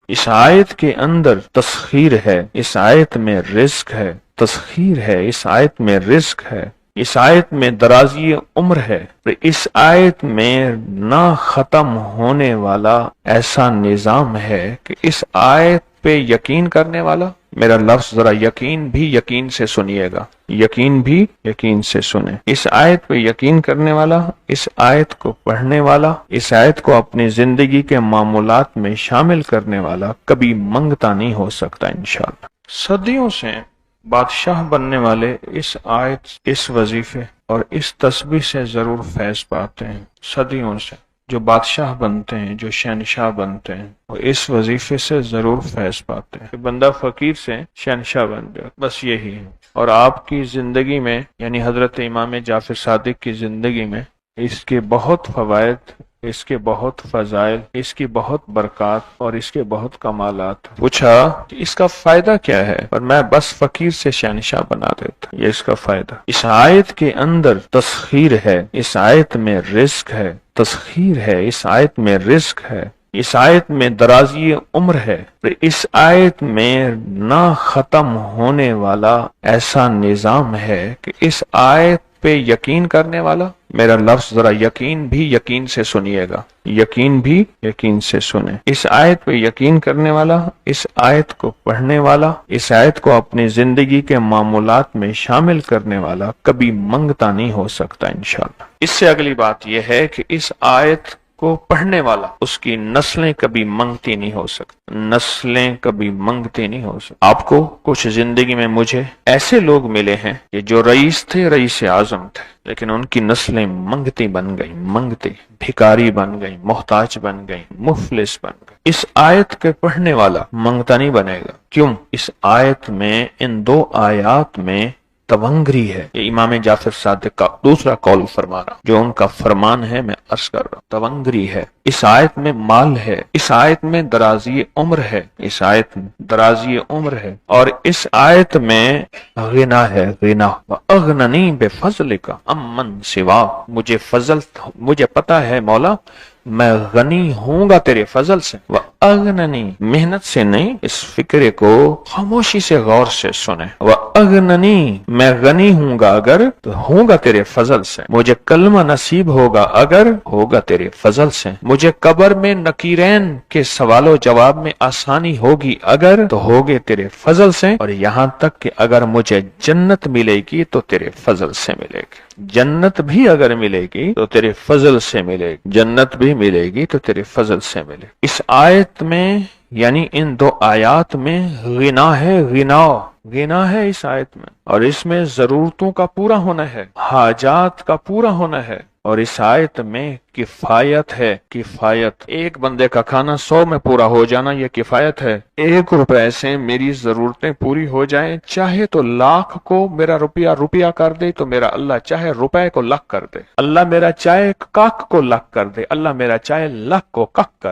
اس آیت کے اندر تسخیر ہے، اس آیت میں رزق ہے، تسخیر ہے، اس آیت میں رزق ہے، اس آیت میں درازی عمر ہے، اس آیت میں نہ ختم ہونے والا ایسا نظام ہے کہ اس آیت پہ یقین کرنے والا، میرا لفظ ذرا یقین بھی یقین سے سنیے گا، یقین بھی یقین سے سنیں، اس آیت پہ یقین کرنے والا، اس آیت کو پڑھنے والا، اس آیت کو اپنی زندگی کے معمولات میں شامل کرنے والا کبھی منگتا نہیں ہو سکتا انشاءاللہ۔ صدیوں سے بادشاہ بننے والے اس آیت، اس وظیفے اور اس تسبیح سے ضرور فیض پاتے ہیں۔ صدیوں سے جو بادشاہ بنتے ہیں، جو شہنشاہ بنتے ہیں، وہ اس وظیفے سے ضرور فیض پاتے ہیں کہ بندہ فقیر سے شہنشاہ بن جائے، بس یہی ہے۔ اور آپ کی زندگی میں، یعنی حضرت امام جعفر صادق کی زندگی میں اس کے بہت فوائد، اس کے بہت فضائل، اس کی بہت برکات اور اس کے بہت کمالات۔ پوچھا کہ اس کا فائدہ کیا ہے، اور میں بس فقیر سے شہنشاہ بنا دیتا، یہ اس کا فائدہ۔ اس آیت کے اندر تسخیر ہے، اس آیت میں رزق ہے، تسخیر ہے، اس آیت میں رزق ہے، اس آیت میں درازی عمر ہے، اس آیت میں نہ ختم ہونے والا ایسا نظام ہے کہ اس آیت پہ یقین کرنے والا، میرا لفظ ذرا یقین بھی یقین سے سنیے گا، یقین بھی یقین سے سنیں، اس آیت پہ یقین کرنے والا، اس آیت کو پڑھنے والا، اس آیت کو اپنی زندگی کے معمولات میں شامل کرنے والا کبھی منگتا نہیں ہو سکتا انشاءاللہ۔ اس سے اگلی بات یہ ہے کہ اس آیت کو پڑھنے والا، اس کی نسلیں کبھی منگتی نہیں ہو سکتی، نسلیں کبھی منگتی نہیں ہو سکتی۔ آپ کو کچھ زندگی میں مجھے ایسے لوگ ملے ہیں کہ جو رئیس تھے، رئیس اعظم تھے، لیکن ان کی نسلیں منگتی بن گئی، منگتی، بھکاری بن گئی، محتاج بن گئی، مفلس بن گئی۔ اس آیت کے پڑھنے والا منگتا نہیں بنے گا، کیوں؟ اس آیت میں، ان دو آیات میں تونگری ہے۔ یہ امام جعفر صادق کا دوسرا قول فرما رہا، جو ان کا فرمان ہے میں عرض کر رہا ہوں، تونگری ہے۔ اس آیت میں مال ہے، اس آیت میں درازی عمر ہے، اس آیت میں درازی عمر ہے، اور اس آیت میں غنا ہے، غنا۔ وَأَغْنَنِي بِفَضْلِكَ عَمَّنْ سِوَاكَ، مجھے فضل، مجھے پتا ہے مولا میں غنی ہوں گا تیرے فضل سے۔ وَأَغْنَنِي، محنت سے نہیں، اس فکرے کو خاموشی سے غور سے سنیں۔ وَأَغْنَنِي، میں غنی ہوں گا اگر تو ہوں گا تیرے فضل سے، مجھے کلمہ نصیب ہوگا اگر ہوگا تیرے فضل سے، مجھے قبر میں نکیرین کے سوال و جواب میں آسانی ہوگی اگر تو ہوگے تیرے فضل سے، اور یہاں تک کہ اگر مجھے جنت ملے گی تو تیرے فضل سے ملے گی، جنت بھی اگر ملے گی تو تیرے فضل سے ملے گی، جنت بھی ملے گی تو تیرے فضل سے ملے گی۔ اس آیت میں، یعنی ان دو آیات میں غنا ہے، غنا ہے اس آیت میں، اور اس میں ضرورتوں کا پورا ہونا ہے، حاجات کا پورا ہونا ہے، اور اس آیت میں کفایت ہے، کفایت، ایک بندے کا کھانا 100 میں پورا ہو جانا یہ کفایت ہے۔ 1 روپے سے میری ضرورتیں پوری ہو جائیں، چاہے تو لاکھ کو میرا روپیہ کر دے تو میرا اللہ چاہے روپے کو لاکھ کر دے، اللہ میرا چاہے کاک کو لاکھ کر دے، اللہ میرا چاہے لاکھ کو کک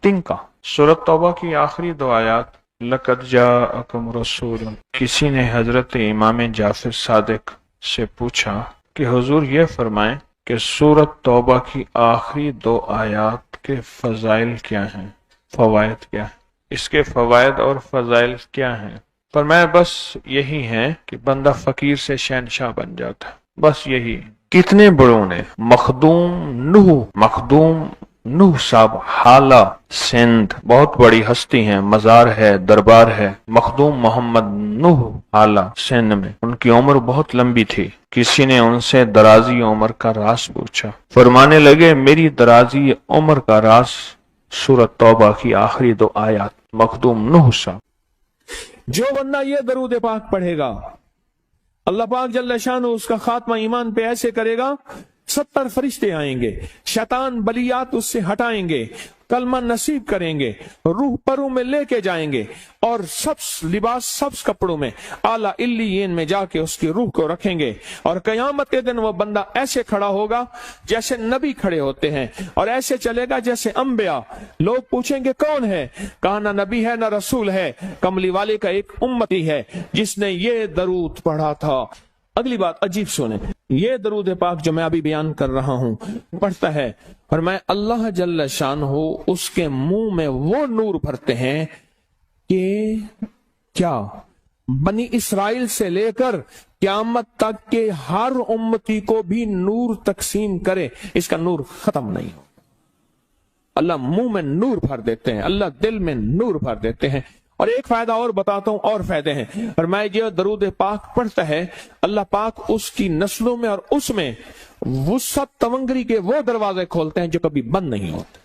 تنکا۔ سورۃ توبہ کی آخری 2 آیات، لَقَدْ جَاءَكُمْ رَسُولٌ۔ کسی نے حضرت امام جعفر صادق سے پوچھا کہ حضور یہ فرمائیں کہ سورۃ توبہ کی آخری 2 آیات کے فضائل کیا ہیں، فوائد کیا ہیں، اس کے فوائد اور فضائل کیا ہیں؟ فرمایا بس یہی ہے کہ بندہ فقیر سے شہنشاہ بن جاتا ہے، بس یہی۔ کتنے بڑوں نے، مخدوم نوح صاحب، حالہ سندھ، بہت بڑی ہستی ہیں، مزار ہے، دربار ہے، مخدوم محمد نوح حالہ سندھ میں، ان کی عمر بہت لمبی تھی۔ کسی نے ان سے درازی عمر کا راز پوچھا، فرمانے لگے میری درازی عمر کا راز سورۃ توبہ کی آخری 2 آیات۔ مخدوم نوح صاحب، جو بندہ یہ درود پاک پڑھے گا، اللہ پاک جل شانہ اس کا خاتمہ ایمان پہ ایسے کرے گا، 70 فرشتے آئیں گے، شیطان بلیات اس سے ہٹائیں گے، کلمہ نصیب کریں گے، روح پروں میں لے کے جائیں گے، اور سبز کپڑوں میں اعلیٰ علیین میں جا کے اس کی روح کو رکھیں گے، اور قیامت کے دن وہ بندہ ایسے کھڑا ہوگا جیسے نبی کھڑے ہوتے ہیں، اور ایسے چلے گا جیسے انبیاء۔ لوگ پوچھیں گے کون ہے؟ کہا نہ نبی ہے نہ رسول ہے، کملی والے کا ایک امتی ہے جس نے یہ درود پڑھا تھا۔ اگلی بات عجیب سنیں، یہ درود پاک جو میں ابھی بیان کر رہا ہوں پڑھتا ہے، اور میں اللہ جل شان ہو اس کے منہ میں وہ نور بھرتے ہیں کہ کیا بنی اسرائیل سے لے کر قیامت تک کے ہر امتی کو بھی نور تقسیم کرے، اس کا نور ختم نہیں ہو۔ اللہ منہ میں نور بھر دیتے ہیں، اللہ دل میں نور بھر دیتے ہیں۔ اور ایک فائدہ اور بتاتا ہوں، اور فائدے ہیں، اور میں جو درود پاک پڑھتا ہے اللہ پاک اس کی نسلوں میں اور اس میں وسعت تونگری کے وہ دروازے کھولتے ہیں جو کبھی بند نہیں ہوتے،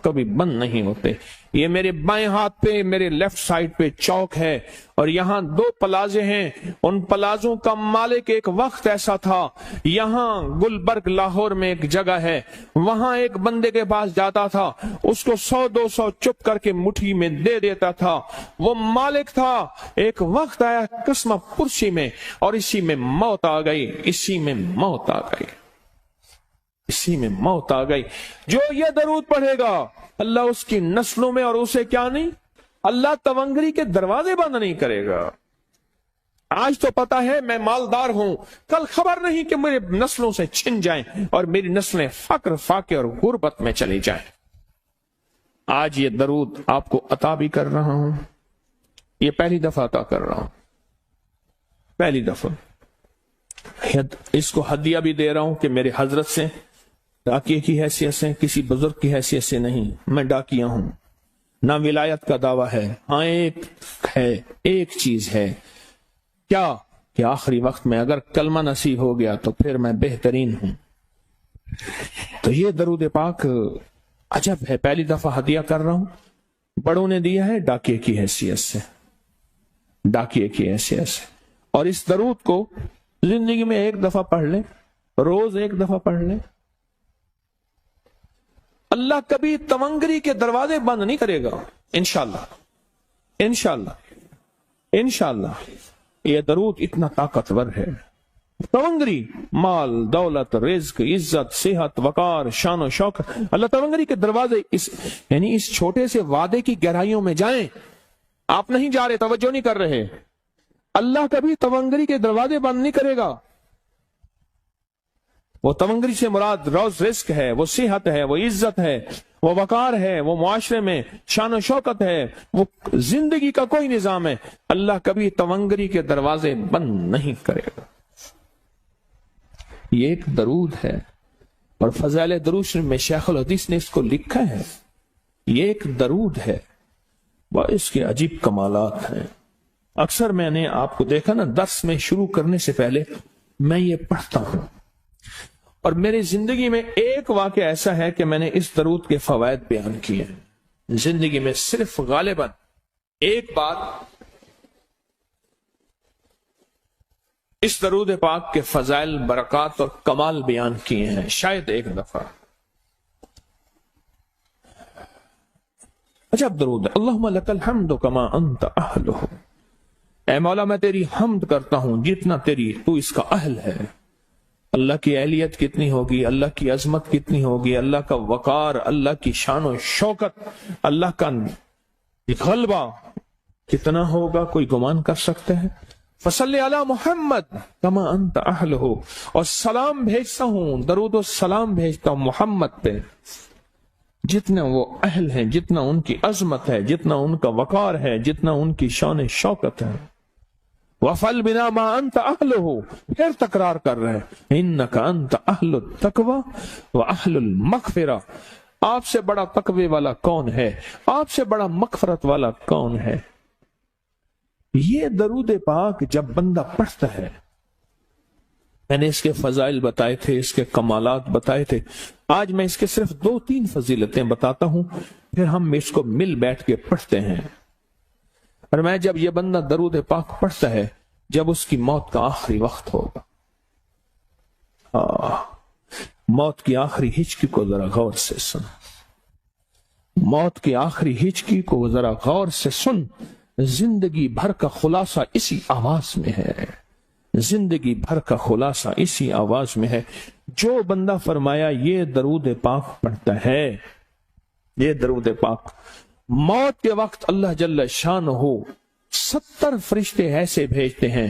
کبھی بند نہیں ہوتے۔ یہ میرے بائیں ہاتھ پہ، میرے لیفٹ سائڈ پہ چوک ہے، اور یہاں 2 پلازے ہیں۔ ان پلازوں کا مالک ایک وقت ایسا تھا، یہاں گلبرگ لاہور میں ایک جگہ ہے، وہاں ایک بندے کے پاس جاتا تھا، اس کو 100-200 چپ کر کے مٹھی میں دے دیتا تھا۔ وہ مالک تھا، ایک وقت آیا قسمہ پرسی میں، اور اسی میں موت آ گئی، اسی میں موت آ گئی، اسی میں موت آ گئی۔ جو یہ درود پڑھے گا اللہ اس کی نسلوں میں اور اسے کیا نہیں، اللہ تونگری کے دروازے بند نہیں کرے گا۔ آج تو پتا ہے میں مالدار ہوں، کل خبر نہیں کہ میرے نسلوں سے چھن جائیں اور میری نسلیں فقر فاقے اور غربت میں چلی جائیں۔ آج یہ درود آپ کو عطا بھی کر رہا ہوں، یہ پہلی دفعہ عطا کر رہا ہوں، پہلی دفعہ۔ اس کو ہدیہ بھی دے رہا ہوں کہ میرے حضرت سے، ڈاکیے کی حیثیت سے، کسی بزرگ کی حیثیت سے نہیں، میں ڈاکیہ ہوں، نہ ولایت کا دعویٰ ہے۔ ہاں ایک چیز ہے، کیا کہ آخری وقت میں اگر کلمہ نصیب ہو گیا تو پھر میں بہترین ہوں۔ تو یہ درود پاک عجب ہے، پہلی دفعہ ہدیہ کر رہا ہوں، بڑوں نے دیا ہے ڈاکیے کی حیثیت سے، ڈاکیے کی حیثیت سے۔ اور اس درود کو زندگی میں ایک دفعہ پڑھ لیں، روز ایک دفعہ پڑھ لیں، اللہ کبھی تونگری کے دروازے بند نہیں کرے گا، انشاءاللہ انشاءاللہ انشاءاللہ۔ یہ درود اتنا طاقتور ہے، تونگری، مال، دولت، رزق، عزت، صحت، وقار، شان و شوکت، اللہ تونگری کے دروازے یعنی اس چھوٹے سے وعدے کی گہرائیوں میں جائیں۔ آپ نہیں جا رہے، توجہ نہیں کر رہے، اللہ کبھی تونگری کے دروازے بند نہیں کرے گا۔ وہ تونگری سے مراد روز رزق ہے، وہ صحت ہے، وہ عزت ہے، وہ وقار ہے، وہ معاشرے میں شان و شوکت ہے، وہ زندگی کا کوئی نظام ہے، اللہ کبھی تونگری کے دروازے بند نہیں کرے گا۔ یہ ایک درود ہے، اور فضائل درود شریف میں شیخ الحدیث نے اس کو لکھا ہے، یہ ایک درود ہے، اس کے عجیب کمالات ہیں۔ اکثر میں نے آپ کو دیکھا نا، درس میں شروع کرنے سے پہلے میں یہ پڑھتا ہوں، اور میری زندگی میں ایک واقعہ ایسا ہے کہ میں نے اس درود کے فوائد بیان کیے ہیں، زندگی میں صرف غالباً ایک بار اس درود پاک کے فضائل، برکات اور کمال بیان کیے ہیں، شاید ایک دفعہ۔ عجب درود ہے، اللہم لک الحمد کما انت اہلہ، اے مولا میں تیری حمد کرتا ہوں جتنا تو اس کا اہل ہے۔ اللہ کی اہلیت کتنی ہوگی، اللہ کی عظمت کتنی ہوگی، اللہ کا وقار، اللہ کی شان و شوکت، اللہ کا غلبہ کتنا ہوگا، کوئی گمان کر سکتے ہیں؟ فصلی علی محمد کما انت اہلہ، اور سلام بھیجتا ہوں، درود و سلام بھیجتا ہوں محمد پہ، جتنا وہ اہل ہیں، جتنا ان کی عظمت ہے، جتنا ان کا وقار ہے، جتنا ان کی شان شوکت ہے۔ وَفَلْ بِنَا مَا أَنْتَ أَهْلُهُ، پھر تکرار کر رہے ہیں، إِنَّكَ أَنْتَ أَهْلُ التَّقْوَى وَأَهْلُ الْمَغْفِرَةِ، آپ سے بڑا تقوی والا کون ہے، آپ سے بڑا مغفرت والا کون ہے؟ یہ درود پاک جب بندہ پڑھتا ہے، میں نے اس کے فضائل بتائے تھے، اس کے کمالات بتائے تھے، آج میں اس کے صرف 2-3 فضیلتیں بتاتا ہوں، پھر ہم اس کو مل بیٹھ کے پڑھتے ہیں۔ اور میں جب یہ بندہ درود پاک پڑھتا ہے، جب اس کی موت کا آخری وقت ہوگا، موت کی آخری ہچکی کو ذرا غور سے سن، موت کی آخری ہچکی کو ذرا غور سے سن، زندگی بھر کا خلاصہ اسی آواز میں ہے، زندگی بھر کا خلاصہ اسی آواز میں ہے۔ جو بندہ فرمایا یہ درود پاک پڑھتا ہے، یہ درود پاک، موت کے وقت اللہ جل شانہ 70 فرشتے ایسے بھیجتے ہیں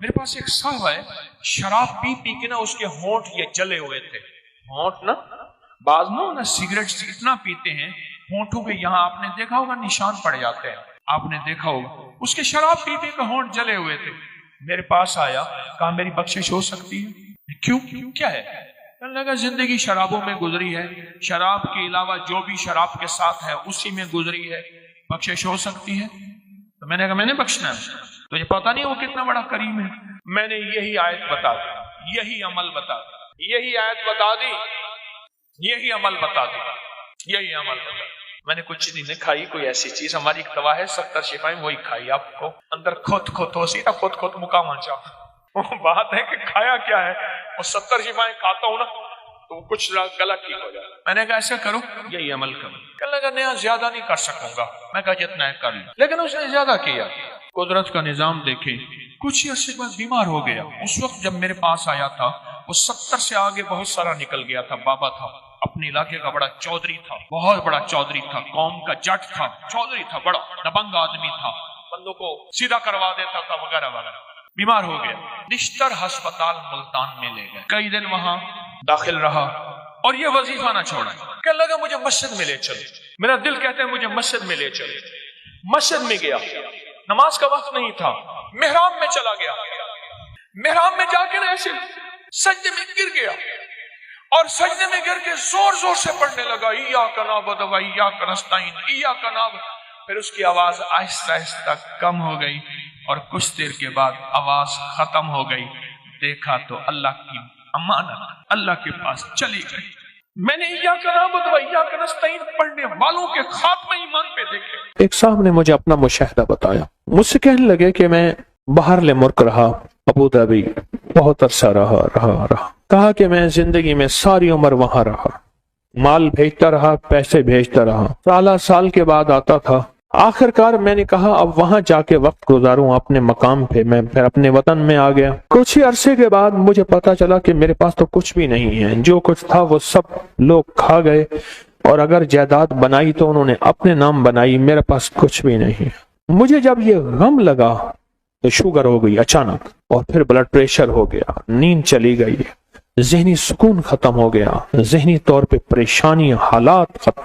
میرے پاس ایک صاحب ہے، شراب پی پی کے نا اس کے ہونٹ یہ جلے ہوئے تھے، ہونٹ نا بعض نا سگریٹ سے اتنا پیتے ہیں ہونٹوں کے یہاں آپ نے دیکھا ہوگا نشان پڑ جاتے ہیں، آپ نے دیکھا ہوگا اس کے شراب پی پی کے ہونٹ جلے ہوئے تھے۔ میرے پاس آیا، کہا میری بخشش ہو سکتی ہے؟ کیوں کیا ہے؟ کہنے لگا زندگی شرابوں میں گزری ہے، شراب کے علاوہ جو بھی شراب کے ساتھ ہے اسی میں گزری ہے، بخشش ہو سکتی ہے؟ تو میں نے کہا میں نے بخشنا ہے، تجھے پتا نہیں وہ کتنا بڑا کریم ہے۔ میں نے یہی آیت بتا دی، یہی عمل بتا دی، یہی آیت بتا دی، یہی عمل بتا دی، یہی عمل بتا دی۔ میں نے کچھ نہیں کھائی کوئی ایسی چیز، ہماری ایک دوا ہے 70 شفائیں، وہی کھائی، آپ کو اندر خود ہو سیدھا خود مقام آنچا۔ وہ بات ہے کہ کھایا کیا ہے، وہ 70 شفائیں کھاتا ہوں نا تو وہ کچھ گلا ٹھیک ہو جائے۔ میں نے کہا ایسا کرو، یہی عمل کرو۔ کہنے لگا نہیں زیادہ نہیں کر سکوں گا۔ میں کہا جتنا ہے کر لیں، لیکن اس نے زیادہ کیا۔ قدرت کا نظام دیکھیں، کچھ ہی عرصے بعد بیمار ہو گیا۔ اس وقت جب میرے پاس آیا تھا وہ 70 سے آگے بہت سارا نکل گیا تھا، بابا تھا، اپنے علاقے کا بڑا چودھری تھا، بہت بڑا چودھری تھا، قوم کا جٹ تھا، چودھری تھا، بڑا دبنگ آدمی تھا، بندوں کو سیدھا کروا دیتا تھا وغیرہ وغیرہ۔ بیمار ہو گیا، نشتر ہسپتال ملتان میں لے گئے، کئی دن وہاں داخل رہا اور یہ وظیفہ نہ چھوڑا۔ کہنے لگا مجھے مسجد میں لے چلو، میرا دل کہتا ہے مجھے مسجد میں لے چلو۔ مسجد میں گیا، نماز کا وقت نہیں تھا، محراب میں چلا گیا، محراب میں جا کے ایسے سجدے میں گر گیا اور سجدے میں گر کے زور زور سے پڑھنے لگا ایاک نعبد و ایاک نستعین، ایاک نعبد۔ پھر اس کی آواز آہستہ آہستہ کم ہو گئی اور کچھ دیر کے بعد آواز ختم ہو گئی۔ دیکھا تو اللہ کی امانت اللہ کے پاس چلی گئی۔ میں نے ایاک نعبد و ایاک نستعین پڑھنے والوں کے خاتمہ ایمان پہ دیکھے۔ ایک صاحب نے مجھے اپنا مشاہدہ بتایا، مجھ سے کہنے لگے کہ میں باہر ملک رہا، ابو ظبی بہت عرصہ رہا۔ کہا کہ میں زندگی میں ساری عمر وہاں رہا، مال بھیجتا رہا، پیسے بھیجتا رہا، سال کے بعد آتا تھا۔ آخر کار میں نے کہا اب وہاں جا کے وقت گزاروں اپنے مقام پہ، میں پھر اپنے وطن میں آ گیا۔ کچھ ہی عرصے کے بعد مجھے پتا چلا کہ میرے پاس تو کچھ بھی نہیں ہے، جو کچھ تھا وہ سب لوگ کھا گئے، اور اگر جائیداد بنائی تو انہوں نے اپنے نام بنائی، میرے پاس کچھ بھی نہیں۔ مجھے جب یہ غم لگا تو شوگر ہو گئی اچانک، اور پھر بلڈ پریشر ہو گیا، نیند چلی گئی، ذہنی سکون ختم ہو گیا، ذہنی طور پہ پریشانی، حالات ختم،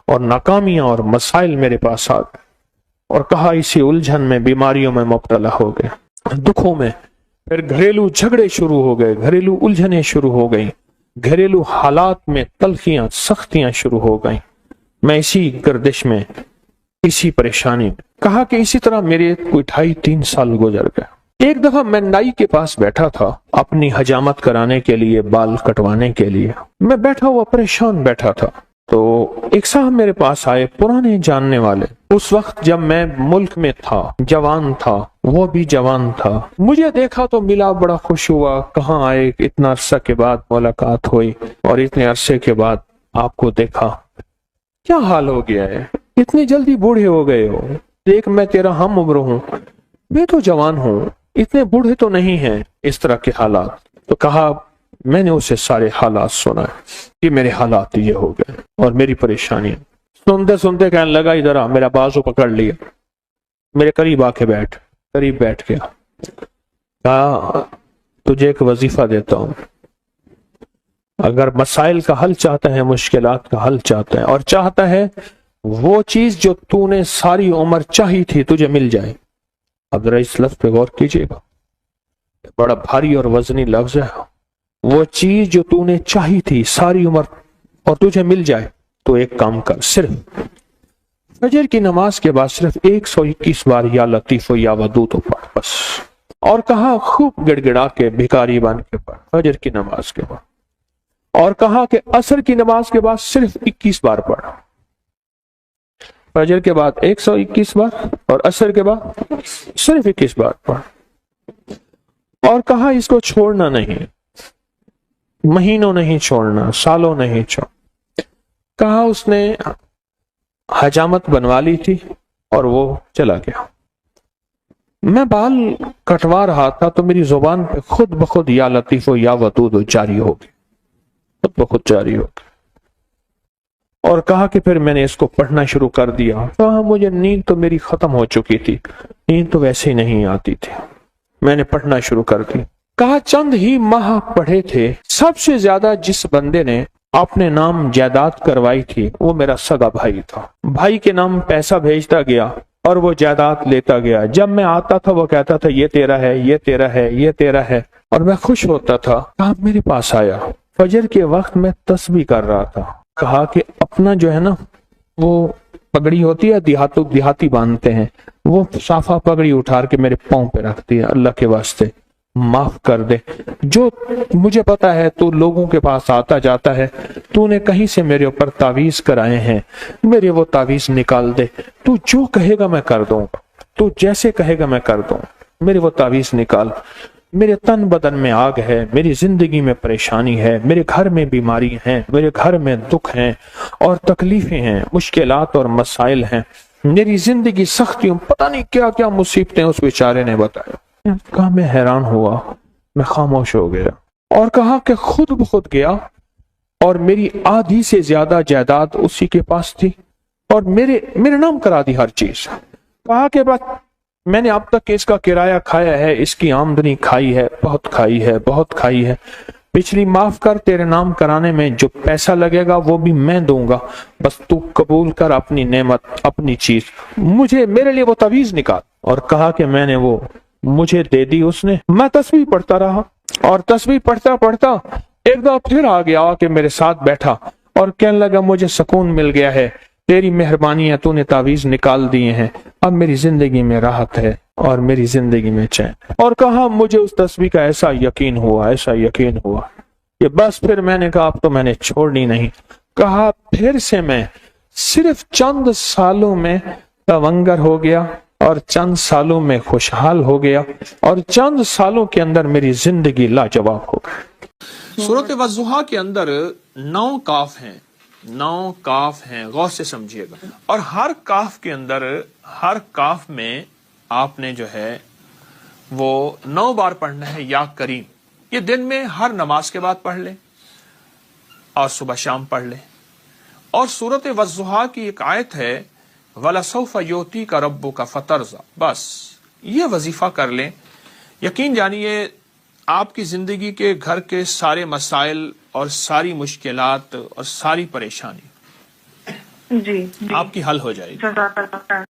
اور ناکامیاں اور مسائل میرے پاس آ گئے، اور کہا اسی الجھن میں بیماریوں میں مبتلا ہو گئے، دکھوں میں۔ پھر گھریلو جھگڑے شروع ہو گئے، گھریلو الجھنیں شروع ہو گئیں، گھریلو حالات میں تلخیاں سختیاں شروع ہو گئیں۔ میں اسی گردش میں، اسی پریشانی میں، کہا کہ اسی طرح میرے کوئی 2.5-3 سال گزر گئے۔ ایک دفعہ میں نائی کے پاس بیٹھا تھا اپنی حجامت کرانے کے لیے، بال کٹوانے کے لیے، میں بیٹھا ہوا پریشان بیٹھا تھا، تو ایک صاحب میرے پاس آئے، پرانے جاننے والے، اس وقت جب میں ملک میں تھا، جوان تھا، وہ بھی جوان تھا۔ مجھے دیکھا تو ملا، بڑا خوش ہوا، کہاں آئے، اتنا عرصہ کے بعد ملاقات ہوئی اور اتنے عرصے کے بعد آپ کو دیکھا، کیا حال ہو گیا ہے، اتنی جلدی بوڑھے ہو گئے ہو، دیکھ میں تیرا ہم عمر ہوں، میں تو جوان ہوں، اتنے بوڑھے تو نہیں ہیں، اس طرح کے حالات۔ تو کہا میں نے اسے سارے حالات سنا کہ میرے حالات یہ ہو گئے اور میری پریشانی۔ سنتے سنتے کہنے لگا ادھر آ، میرا بازو پکڑ لیا، میرے قریب آ کے قریب بیٹھ گیا، کہا تجھے ایک وظیفہ دیتا ہوں، اگر مسائل کا حل چاہتا ہے، مشکلات کا حل چاہتا ہے، اور چاہتا ہے وہ چیز جو تو نے ساری عمر چاہی تھی تجھے مل جائے۔ اب ذرا اس لفظ پہ غور کیجئے گا، بڑا بھاری اور وزنی لفظ ہے۔ وہ چیز جو تو نے چاہی تھی ساری عمر اور تجھے مل جائے تو ایک کام کر، صرف فجر کی نماز کے بعد صرف 121 بار یا لطیف و یا ودود پڑھ بس۔ اور کہا خوب گڑ گڑا کے بھکاری بن کے پڑھ فجر کی نماز کے بعد، اور کہا کہ عصر کی نماز کے بعد صرف 21 بار پڑھ، فجر کے بعد 121 بار اور عصر کے بعد صرف 21 بار پڑھ، اور کہا اس کو چھوڑنا نہیں، مہینوں نہیں چھوڑنا، سالوں نہیں چھوڑنا۔ کہا اس نے حجامت بنوا لی تھی اور وہ چلا گیا۔ میں بال کٹوا رہا تھا تو میری زبان پہ خود بخود یا لطیف و یا ودود جاری ہو گئی، خود بخود جاری ہو گئی، اور کہا کہ پھر میں نے اس کو پڑھنا شروع کر دیا۔ کہا مجھے نیند تو میری ختم ہو چکی تھی، نیند تو ویسے ہی نہیں آتی تھی، میں نے پڑھنا شروع کر دی. کہا چند ہی ماہ پڑھے تھے، سب سے زیادہ جس بندے نے اپنے نام جائیداد کروائی تھی وہ میرا سگا بھائی تھا. بھائی کے نام پیسہ بھیجتا گیا اور وہ جائیداد لیتا گیا. جب میں آتا تھا وہ کہتا تھا یہ تیرا ہے، یہ تیرا ہے، یہ تیرا ہے، اور میں خوش ہوتا تھا. کہا میرے پاس آیا، فجر کے وقت میں تسبیح کر رہا تھا. کہا کہ اپنا جو ہے نا وہ پگڑی ہوتی ہے، دیہاتی باندھتے ہیں، وہ صافہ پگڑی اٹھا کے میرے پاؤں پہ رکھتی ہے. اللہ کے واسطے معاف کر دے، جو مجھے پتا ہے تو لوگوں کے پاس آتا جاتا ہے، تو نے کہیں سے میرے اوپر تعویذ کرائے ہیں، میرے وہ تعویذ نکال دے. تو جو کہے گا میں کر دوں، تو جیسے کہے گا میں کر دوں. میرے وہ تعویذ نکال. میرے تن بدن میں آگ ہے، میری زندگی میں پریشانی ہے، میرے گھر میں بیماری ہیں، میرے گھر میں دکھ ہیں اور تکلیفیں ہیں، مشکلات اور مسائل ہیں، میری زندگی سختیوں، پتہ نہیں کیا کیا مصیبتیں اس بیچارے نے بتایا. کہا میں حیران ہوا، میں خاموش ہو گیا، اور کہا کہ خود بخود گیا اور میری آدھی سے زیادہ جائیداد اسی کے پاس تھی اور میرے نام کرا دی ہر چیز. کہا کہ بس میں نے اب تک اس کا کرایہ کھایا ہے، اس کی آمدنی کھائی ہے، بہت کھائی ہے، بہت کھائی ہے. پچھلی معاف کر، تیرے نام کرانے میں جو پیسہ لگے گا وہ بھی میں دوں گا، بس تو قبول کر اپنی نعمت، اپنی چیز. میرے لیے وہ تعویذ نکال. اور کہا کہ میں نے وہ مجھے دے دی اس نے. میں تسبیح پڑھتا رہا اور تسبیح پڑھتا پڑھتا ایک دفعہ پھر آ گیا کہ میرے ساتھ بیٹھا اور کہنے لگا مجھے سکون مل گیا ہے، تیری مہربانی ہے، تو نے تعویذ نکال دیے ہیں، اب میری زندگی میں راحت ہے اور میری زندگی میں چین. اور کہا مجھے اس تسبیح کا ایسا یقین ہوا کہ بس پھر میں نے کہا اب تو میں نے چھوڑنی نہیں. کہا پھر سے میں صرف چند سالوں میں تونگر ہو گیا اور چند سالوں میں خوشحال ہو گیا اور چند سالوں کے اندر میری زندگی لاجواب ہو گئی. سورۃ والضحیٰ کے اندر 9 کاف ہیں، 9 کاف ہیں، غور سے سمجھیے گا. اور ہر کاف کے اندر، ہر کاف میں آپ نے جو ہے وہ 9 بار پڑھنا ہے یا کریم. یہ دن میں ہر نماز کے بعد پڑھ لیں اور صبح شام پڑھ لیں. اور سورۃ والضحیٰ کی ایک آیت ہے وَلَسَوْفَ يُعْطِيكَ رَبُّكَ فَتَرْضَىٰ. بس یہ وظیفہ کر لیں، یقین جانیے آپ کی زندگی کے گھر کے سارے مسائل اور ساری مشکلات اور ساری پریشانی جی آپ کی حل ہو جائے گی.